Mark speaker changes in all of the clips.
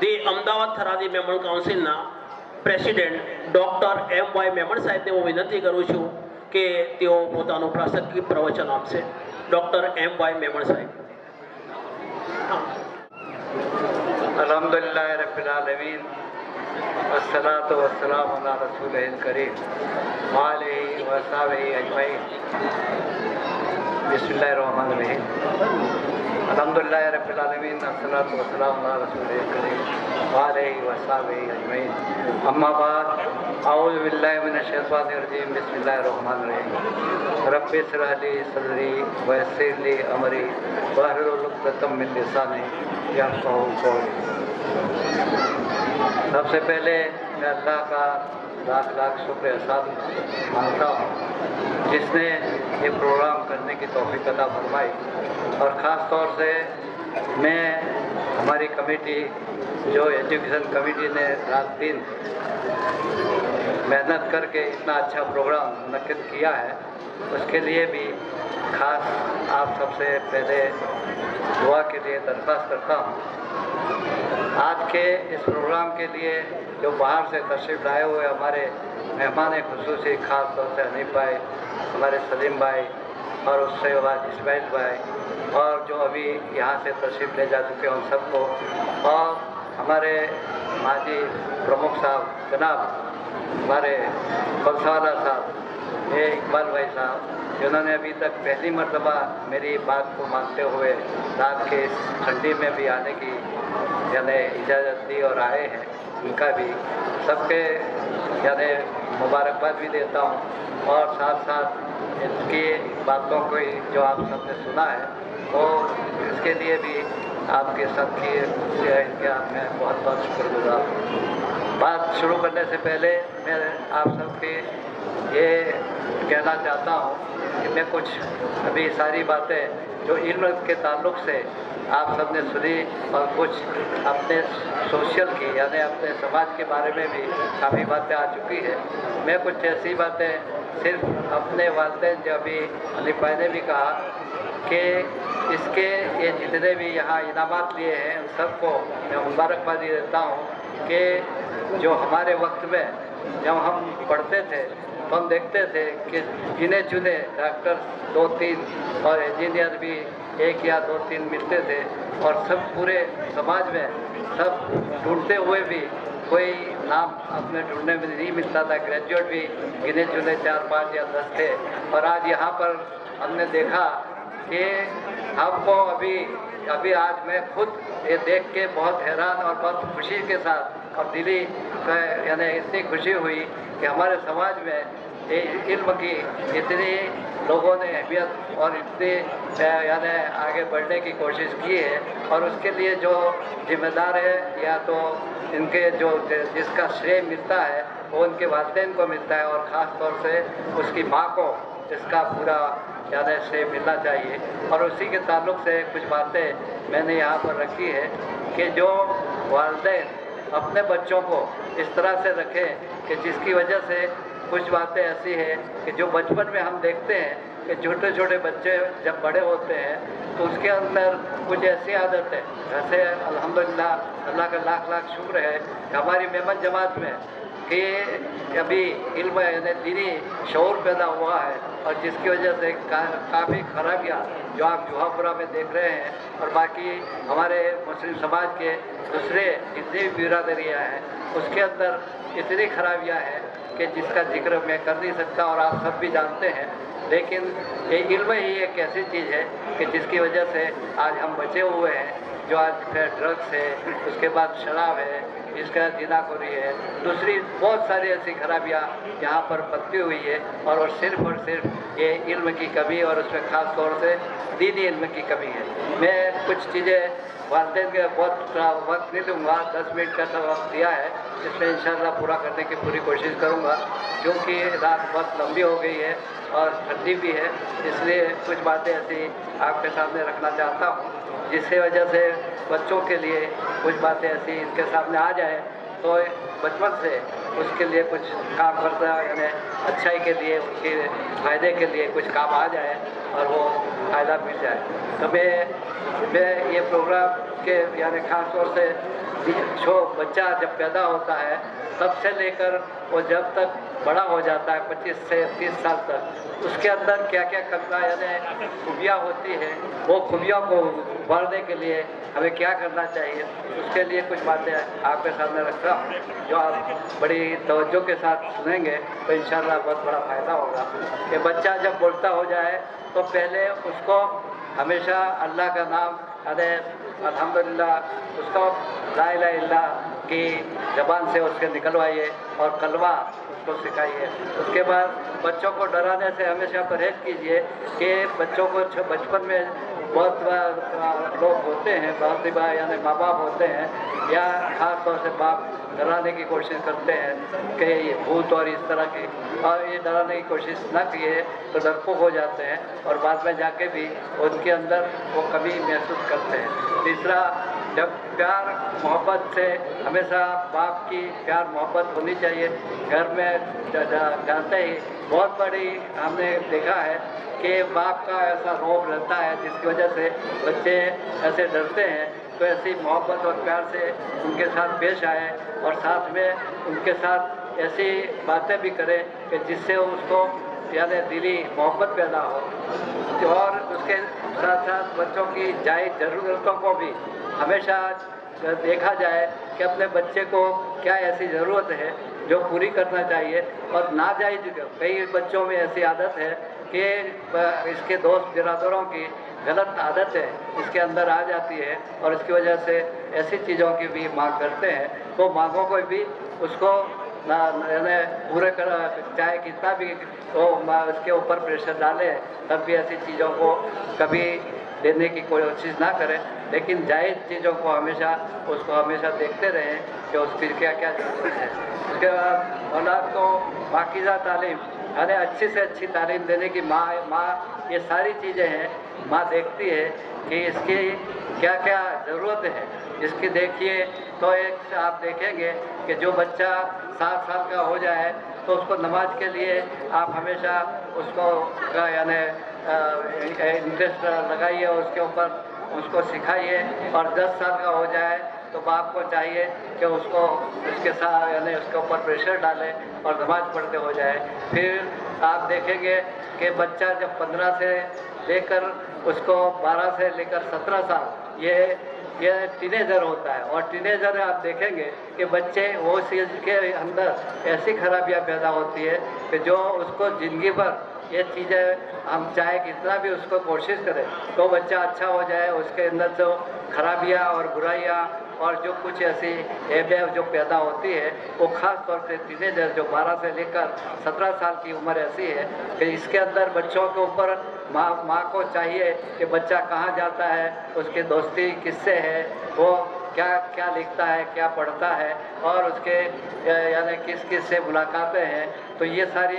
Speaker 1: The Ahmedabad Tharadi Memon કાઉન્સિલના president doctor M.Y. Memon સાહેબને હું વિનંતી કરું છું કે તેઓ પોતાનું પ્રાસંગિક પ્રવચન આપશે. Doctor M.Y. મેમણ સાહેબ.
Speaker 2: अल्हम्दुलिल्लाह रब्बिल आलमीन वस्सलातु वस्सलामु अला रसूलिल करीम व आलिहि व अस्हाबिहि अजमईन. बिस्मिल्लाहिर रहमानिर रहीम. अल्हम्दुलिल्लाह रब्बिल आलमीन वस्सलातु वस्सलामु अला रसूलिल करीम व आलिहि व अस्हाबिहि अजमईन. अम्मा बाद अऊज़ु बिल्लाहि मिनश शैतानिर रजीम. बिस्मिल्लाहिर रहमानिर रहीम. रब्बि इश्रह ली सदरी व यस्सिर ली अमरी वाहलुल उक़दतम मिन लिसानी यफ़क़हू क़ौली. सबसे पहले मैं अल्लाह का लाख लाख शुक्र एहसान मानता हूँ जिसने ये प्रोग्राम करने की तौफ़ीक़ अता फरमाई. और ख़ास तौर से मैं हमारी कमेटी जो एजुकेशन कमेटी ने रात दिन मेहनत करके इतना अच्छा प्रोग्राम मुनक्किद किया है उसके लिए भी ख़ास आप सबसे पहले दुआ के लिए दरख्वास्त करता हूँ. आज के इस प्रोग्राम के लिए जो बाहर से तशरीफ़ लाए हुए हमारे मेहमान खुसूसी ख़ास तौर से हनीफ भाई, हमारे सलीम भाई और उससे बाद इस्माइल भाई और जो अभी यहाँ से तशरीफ़ ले जा चुके हैं उन सबको, और हमारे माजी प्रमुख साहब जनाब हमारे बंसवाला साहब, ये इकबाल भाई साहब जिन्होंने अभी तक पहली मर्तबा मेरी बात को मानते हुए रात के इस ठंडी में भी आने की यानी इजाज़त दी और आए हैं, उनका भी सबके यानी मुबारकबाद भी देता हूँ. और साथ साथ इनकी बातों को जो आप सबने सुना है वो इसके लिए भी आपके सबकी इनका मैं बहुत बहुत शुक्रगुजार हूँ. बात शुरू करने से पहले मैं आप सबके ये कहना चाहता हूँ कि मैं कुछ अभी सारी बातें जो इल्म के ताल्लुक़ से आप सबने सुनी और कुछ अपने सोशल की यानी अपने समाज के बारे में भी काफ़ी बातें आ चुकी है. मैं कुछ ऐसी बातें सिर्फ अपने वालिदैन जो अभी हनीफ भाई ने भी कहा कि इसके ये जितने भी यहाँ इनामात लिए हैं उन सबको मैं मुबारकबादी देता हूँ कि जो हमारे वक्त में जब हम पढ़ते थे तो हम देखते थे कि गिने चुने डॉक्टर 2-3 और इंजीनियर भी 1 या 2-3 मिलते थे और सब पूरे समाज में सब ढूंढते हुए भी कोई नाम अपने ढूंढने में नहीं मिलता था. ग्रेजुएट भी गिने चुने 4-5 या 10 थे. और आज यहाँ पर हमने देखा कि हमको अभी आज मैं खुद ये देख के बहुत हैरान और बहुत खुशी के साथ और दिली यानी इतनी खुशी हुई कि हमारे समाज में इल्म की इतनी लोगों ने अहमियत और इतनी यानी आगे बढ़ने की कोशिश की है. और उसके लिए जो जिम्मेदार है या तो इनके जो जिसका श्रेय मिलता है वो उनके वालिदैन को मिलता है और ख़ास तौर से उसकी माँ को इसका पूरा ज़्यादा श्रेय मिलना चाहिए. और उसी के ताल्लुक़ से कुछ बातें मैंने यहाँ पर रखी है कि जो वालिदैन अपने बच्चों को इस तरह से रखें कि जिसकी वजह से कुछ बातें ऐसी हैं कि जो बचपन में हम देखते हैं कि छोटे छोटे बच्चे जब बड़े होते हैं तो उसके अंदर कुछ ऐसी आदत है जैसे अल्हम्दुलिल्लाह अल्लाह का लाख लाख शुक्र है कि हमारी मेमन जमात में कि अभी इल्म यानी दीनी शऊर पैदा हुआ है और जिसकी वजह से काफ़ी खराबियाँ जो आप जुहापुरा में देख रहे हैं और बाकी हमारे मुस्लिम समाज के दूसरे जितनी भी बिरादरियाँ हैं उसके अंदर इतनी खराबियाँ हैं कि जिसका जिक्र मैं कर नहीं सकता और आप सब भी जानते हैं. लेकिन ये इल्म ही एक ऐसी चीज़ है कि जिसकी वजह से आज हम बचे हुए हैं. जो आज फिर ड्रग्स है, उसके बाद शराब है, इसका जिनाखोरी है, दूसरी बहुत सारी ऐसी खराबियाँ यहाँ पर पनपी हुई है. और सिर्फ ये इल्म की कमी और उसमें ख़ास तौर से दीनी इल्म की कमी है. मैं कुछ चीज़ें वालिदैन के बहुत वक्त नहीं दूँगा, 10 मिनट का तो वक्त दिया है, इसमें इंशाअल्लाह पूरा करने की पूरी कोशिश करूँगा क्योंकि रात बहुत लंबी हो गई है और ठंडी भी है. इसलिए कुछ बातें ऐसी आपके सामने रखना चाहता हूँ जिसकी वजह से बच्चों के लिए कुछ बातें ऐसी इनके सामने आ जाए तो बचपन से उसके लिए कुछ काम करता है, यानी अच्छाई के लिए, उसके फ़ायदे के लिए कुछ काम आ जाए और वो फ़ायदा मिल जाए। तो मैं ये प्रोग्राम के यानी ख़ास तौर से जो बच्चा जब पैदा होता है तब से लेकर वो जब तक बड़ा हो जाता है 25 से 30 साल तक, उसके अंदर क्या क्या करना यानी खूबियाँ होती हैं, वो खूबियों को बढ़ने के लिए हमें क्या करना चाहिए, उसके लिए कुछ बातें आपके सामने रख रहा हूँ जो आप बड़ी तवज्जो के साथ सुनेंगे तो इंशाअल्लाह बहुत बड़ा फ़ायदा होगा। कि बच्चा जब बोलता हो जाए तो पहले उसको हमेशा अल्लाह का नाम यानी अल्हम्दुलिल्लाह उसको ला इलाहा इल्लल्लाह की ज़बान से उसके निकलवाइए और कलमा उसको सिखाइए। उसके बाद बच्चों को डराने से हमेशा परहेज कीजिए कि बच्चों को बचपन में बहुत लोग होते हैं, बहुत बार यानी माँ बाप होते हैं या ख़ास तौर से बाप डराने की कोशिश करते हैं कि ये भूत और इस तरह की, और ये डराने की कोशिश न किए तो डरपोक हो जाते हैं और बाद में जाके भी उनके अंदर वो कमी महसूस करते हैं। तीसरा, जब प्यार मोहब्बत से हमेशा बाप की प्यार मोहब्बत होनी चाहिए। घर में जानते ही बहुत बड़ी हमने देखा है कि बाप का ऐसा रोब रहता है जिसकी वजह से बच्चे ऐसे डरते हैं, तो ऐसी मोहब्बत और प्यार से उनके साथ पेश आए और साथ में उनके साथ ऐसी बातें भी करें कि जिससे उसको यानी दिली मोहब्बत पैदा हो। और उसके साथ साथ बच्चों की जायज़ ज़रूरतों को भी हमेशा देखा जाए कि अपने बच्चे को क्या ऐसी ज़रूरत है जो पूरी करना चाहिए, और नाजायज़ कई बच्चों में ऐसी आदत है कि इसके दोस्त बिरादरों की गलत आदत है इसके अंदर आ जाती है और इसकी वजह से ऐसी चीज़ों की भी मांग करते हैं, तो मांगों को भी उसको यानी पूरे कर, चाहे कितना भी वो उसके ऊपर प्रेशर डाले तब भी ऐसी चीज़ों को कभी देने की कोशिश ना करें, लेकिन जायज़ चीज़ों को हमेशा उसको हमेशा देखते रहें कि उसकी क्या क्या ज़रूरत है। उसके बाद औलाद को पाकीज़ा तालीम यानी अच्छी से अच्छी तालीम देने की माँ ये सारी चीज़ें हैं, माँ देखती है कि इसकी क्या क्या ज़रूरत है। इसकी देखिए तो एक आप देखेंगे कि जो बच्चा 7 साल का हो जाए तो उसको नमाज के लिए आप हमेशा उसको यानी इंटरेस्ट लगाइए, उसके ऊपर उसको सिखाइए, और 10 साल का हो जाए तो बाप को चाहिए कि उसको उसके साथ यानी उसके ऊपर प्रेशर डालें और नमाज पढ़ते हो जाए। फिर आप देखेंगे कि बच्चा जब 15 से लेकर उसको 12 से लेकर 17 साल ये टीनेजर होता है, और टीनेजर आप देखेंगे कि बच्चे वो चीज़ के अंदर ऐसी खराबियां पैदा होती है कि जो उसको ज़िंदगी भर ये चीज़ें हम चाहे कितना भी उसको कोशिश करें तो बच्चा अच्छा हो जाए, उसके अंदर जो खराबियां और बुराइयां और जो कुछ ऐसी ऐबें जो पैदा होती है वो ख़ास तौर से टीनेजर जो 12 से लेकर 17 साल की उम्र ऐसी है कि इसके अंदर बच्चों के ऊपर माँ को चाहिए कि बच्चा कहाँ जाता है, उसकी दोस्ती किससे है, वो क्या क्या लिखता है, क्या पढ़ता है, और उसके यानी किस किस से मुलाकातें हैं। तो ये सारी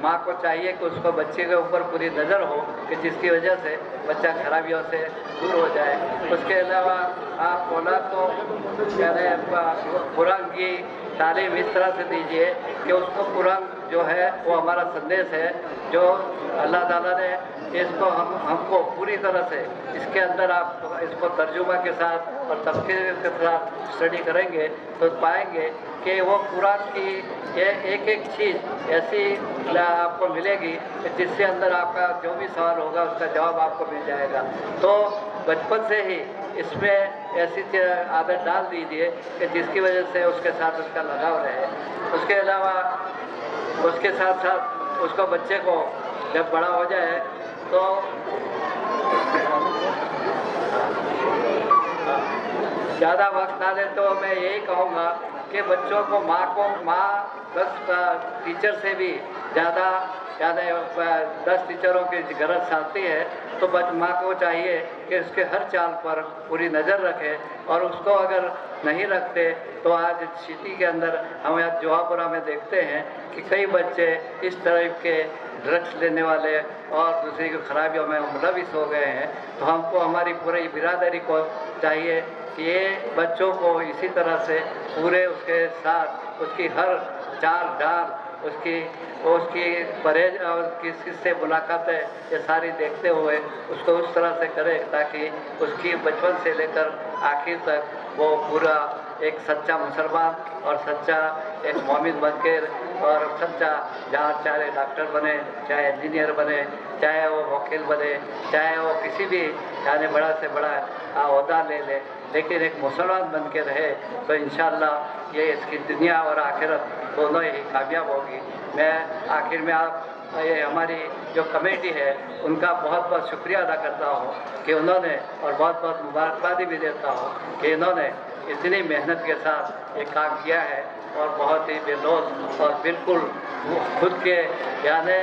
Speaker 2: माँ को चाहिए कि उसको बच्चे के ऊपर पूरी नज़र हो कि जिसकी वजह से बच्चा खराबियों से दूर हो जाए। उसके अलावा आप औलाद को यानी कुरान की तालीम इस तरह से दीजिए कि उसको कुरान जो है वो हमारा संदेश है, जो अल्लाह ताला ने इसको हमको पूरी तरह से इसके अंदर आप इसको तर्जुमा के साथ और तफसीर के साथ स्टडी करेंगे तो पाएंगे कि वो कुरान की ये एक एक चीज़ ऐसी आपको मिलेगी जिससे अंदर आपका जो भी सवाल होगा उसका जवाब आपको मिल जाएगा। तो बचपन से ही इसमें ऐसी आदत डाल दीजिए कि जिसकी वजह से उसके साथ उसका लगाव रहे। उसके अलावा उसके साथ साथ उसको बच्चे को जब बड़ा हो जाए तो ज़्यादा वक्त ना ले तो मैं यही कहूँगा कि बच्चों को माँ बस टीचर से भी ज़्यादा 10 टीचरों की गरज आती है, तो माँ को चाहिए कि उसके हर चाल पर पूरी नज़र रखे, और उसको अगर नहीं रखते तो आज सिटी के अंदर हम आज जवाहपुरा में देखते हैं कि कई बच्चे इस तरह के ड्रग्स लेने वाले और दूसरी की खराबियों में मुलविस हो गए हैं। तो हमको हमारी पूरी बिरादरी को चाहिए कि ये बच्चों को इसी तरह से पूरे उसके साथ उसकी हर चाल ढाल उसकी परहेज और किससे मुलाकातें ये सारी देखते हुए उसको उस तरह से करे ताकि उसकी बचपन से लेकर आखिर तक वो पूरा एक सच्चा मुसलमान और सच्चा एक मोमिन बनकर और सच्चा जहाँ चाहे डॉक्टर बने, चाहे इंजीनियर बने, चाहे वो वकील बने, चाहे वो किसी भी यानी बड़ा से बड़ा ओहदा ले ले, लेकिन एक मुसलमान बन के रहे तो इंशाअल्लाह ये इसकी दुनिया और आखिरत दोनों ही कामयाब होगी। मैं आखिर में ये हमारी जो कमेटी है उनका बहुत बहुत शुक्रिया अदा करता हूँ कि उन्होंने और बहुत बहुत मुबारकबादी भी देता हूँ कि इन्होंने इतनी मेहनत के साथ ये काम किया है और बहुत ही बेलौस और बिल्कुल खुद के यानी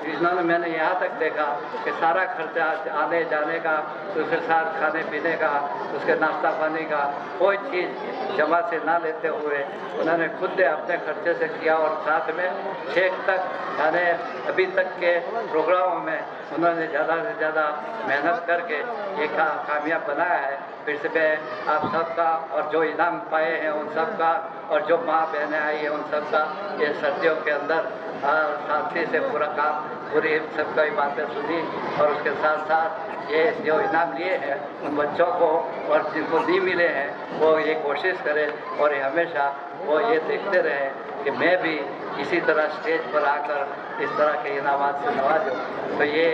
Speaker 2: इन्होंने मैंने यहाँ तक देखा कि सारा खर्चा आने जाने का, उसके साथ खाने पीने का, उसके नाश्ता पानी का कोई चीज़ जमा से ना लेते हुए उन्होंने खुद अपने खर्चे से किया और साथ में छेक तक यानी अभी तक के प्रोग्रामों में उन्होंने ज़्यादा से ज़्यादा मेहनत करके ये कामयाब बनाया है। फिर से मैं आप सबका और जो इनाम पाए हैं उन सबका और जो माँ बहनें आई हैं उन सबका ये सर्दियों के अंदर शांति से पूरा काम पूरी सबका ही बातें सुनी और उसके साथ साथ ये जो इनाम लिए हैं उन बच्चों को और जिनको नहीं मिले हैं वो ये कोशिश करें और ये हमेशा वो ये देखते रहें कि मैं भी इसी तरह स्टेज पर आकर इस तरह के इनामात से नवाजूँ। तो ये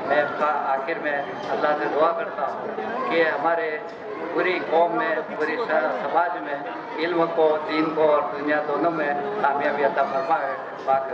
Speaker 2: मैं आखिर में अल्लाह से दुआ करता हूँ कि हमारे पूरी कौम में, पूरी समाज में इल्म को, दीन को और दुनिया दोनों में कामयाबी अता फरमाए। बाकी